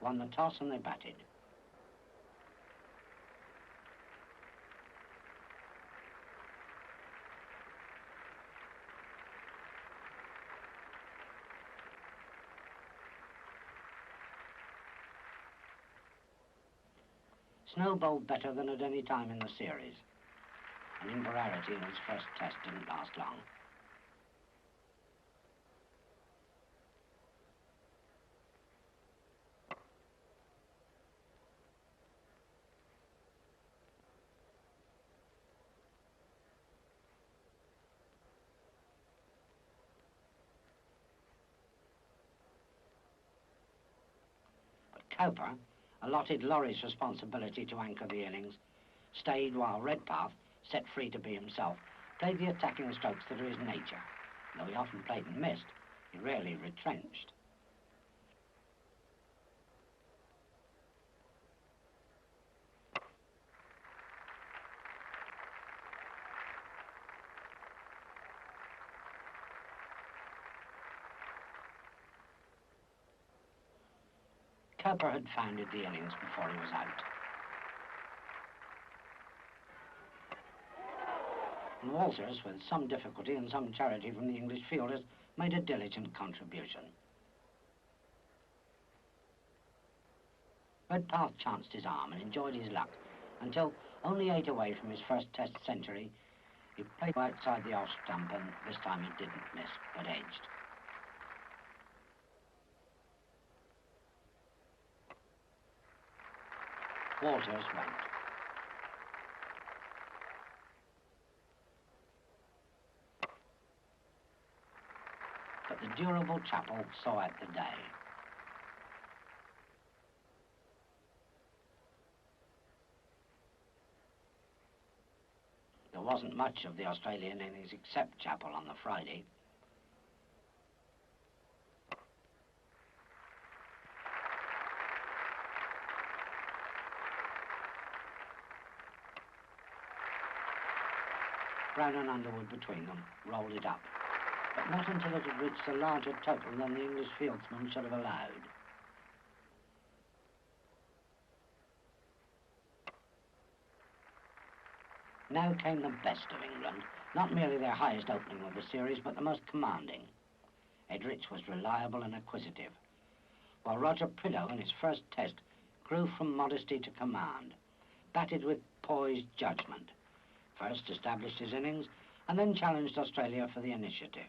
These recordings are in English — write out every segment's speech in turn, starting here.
won the toss and they batted. Snow bowled better than at any time in the series, and Inverarity in his first test didn't last long. But Cowper, allotted Laurie's responsibility to anchor the innings, stayed while Redpath, set free to be himself, played the attacking strokes that are his nature. Though he often played and missed, he rarely retrenched. Cowper had founded the innings before he was out. And Walters, with some difficulty and some charity from the English fielders, made a diligent contribution. Redpath chanced his arm and enjoyed his luck until, only 8 away from his first Test century, he played outside the off stump, and this time he didn't miss, but edged. Walters went. But the durable Chapel saw out the day. There wasn't much of the Australian innings except Chapel on the Friday. Brown and Underwood between them rolled it up, but not until it had reached a larger total than the English fieldsman should have allowed. Now came the best of England, not merely their highest opening of the series, but the most commanding. Edrich was reliable and acquisitive, while Roger Prideaux in his first test grew from modesty to command, batted with poised judgment, first established his innings and then challenged Australia for the initiative.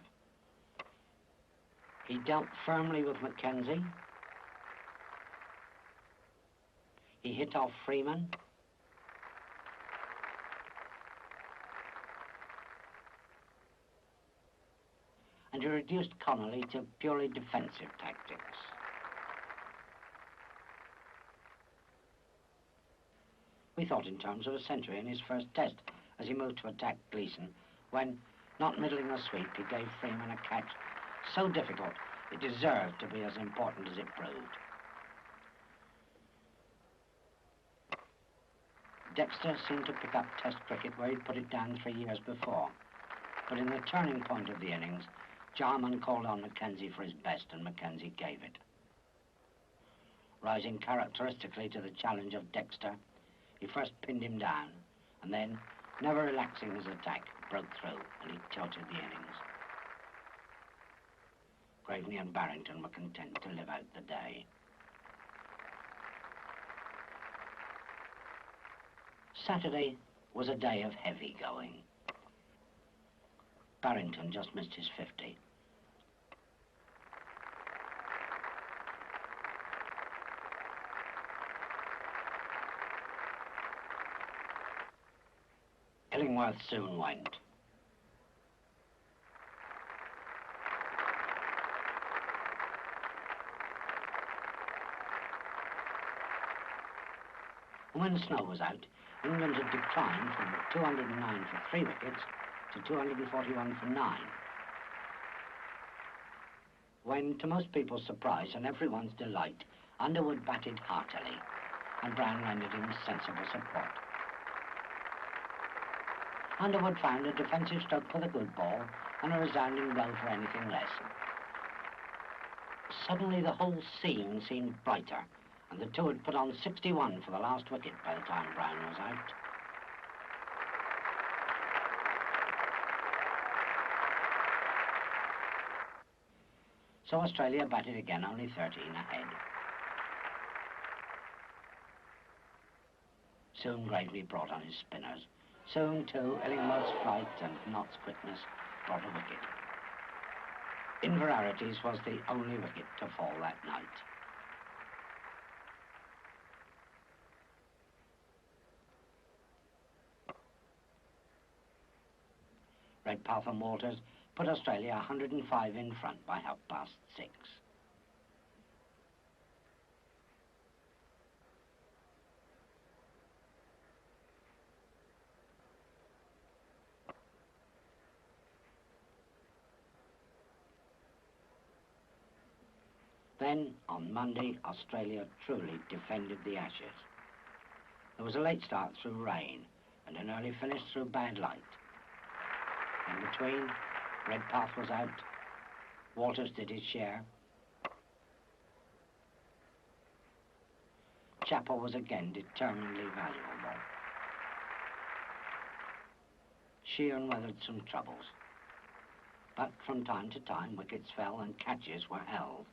He dealt firmly with Mackenzie. He hit off Freeman. And he reduced Connolly to purely defensive tactics. We thought in terms of a century in his first test as he moved to attack Gleeson, when, not middling a sweep, he gave Freeman a catch so difficult it deserved to be as important as it proved. Dexter seemed to pick up Test cricket where he'd put it down 3 years before, but in the turning point of the innings, Jarman called on Mackenzie for his best, and Mackenzie gave it. Rising characteristically to the challenge of Dexter, he first pinned him down, and then, never relaxing his attack, broke through, and he tilted the innings. Graveney and Barrington were content to live out the day. Saturday was a day of heavy going. Barrington just missed his 50. Illingworth soon went. When Snow was out, England had declined from 209 for 3 wickets to 241 for 9. When, to most people's surprise and everyone's delight, Underwood batted heartily, and Brown rendered him sensible support. Underwood found a defensive stroke for the good ball and a resounding no for anything less. Suddenly the whole scene seemed brighter, And the two had put on 61 for the last wicket by the time Brown was out. So Australia batted again, only 13 ahead. Soon Gravely brought on his spinners. Soon, too, Illingworth's flight and Knott's quickness brought a wicket. Inverary's was the only wicket to fall that night. Redpath and Walters put Australia 105 in front by 6:30. Then, on Monday, Australia truly defended the Ashes. There was a late start through rain and an early finish through bad light. In between, Redpath was out, Walters did his share. Chappell was again determinedly valuable. Sheehan weathered some troubles, but from time to time wickets fell and catches were held.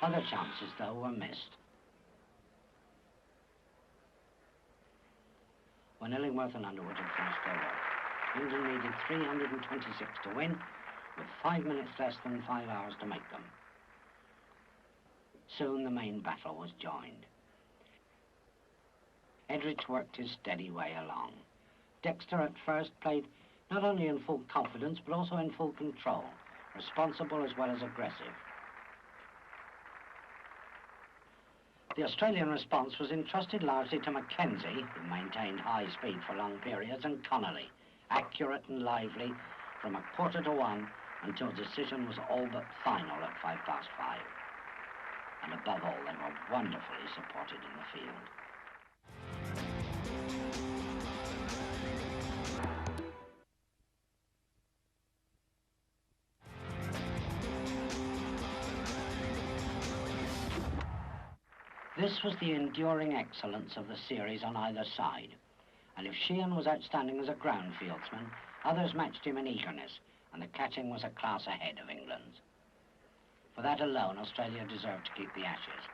Other chances, though, were missed. When Illingworth and Underwood had finished their work, England needed 326 to win, with 5 minutes less than 5 hours to make them. Soon the main battle was joined. Edrich worked his steady way along. Dexter at first played not only in full confidence, but also in full control, responsible as well as aggressive. The Australian response was entrusted largely to Mackenzie, who maintained high speed for long periods, and Connolly, accurate and lively from 1:45 until decision was all but final at 5:05. And above all, they were wonderfully supported in the field. This was the enduring excellence of the series on either side. And if Sheehan was outstanding as a ground fieldsman, others matched him in eagerness, and the catching was a class ahead of England's. For that alone, Australia deserved to keep the Ashes.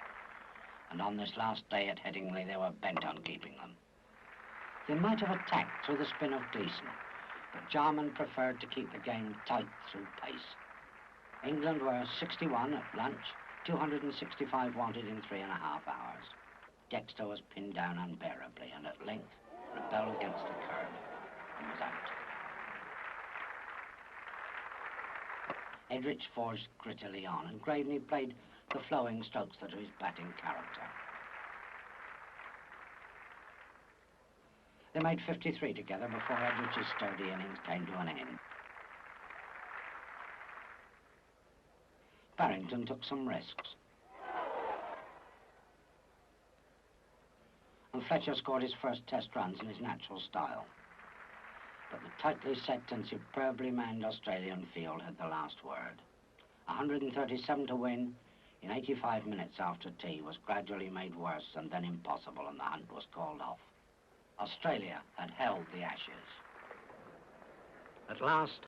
And on this last day at Headingley, they were bent on keeping them. They might have attacked through the spin of Gleeson, but Jarman preferred to keep the game tight through pace. England were 61 at lunch, 265 wanted in 3.5 hours. Dexter was pinned down unbearably and at length rebelled against the curb and was out. Edrich forged grittily on, and Graveney played the flowing strokes that are his batting character. They made 53 together before Edrich's sturdy innings came to an end. Barrington took some risks. And Fletcher scored his first test runs in his natural style. But the tightly set and superbly manned Australian field had the last word. 137 to win in 85 minutes after tea was gradually made worse and then impossible, and the hunt was called off. Australia had held the Ashes. At last,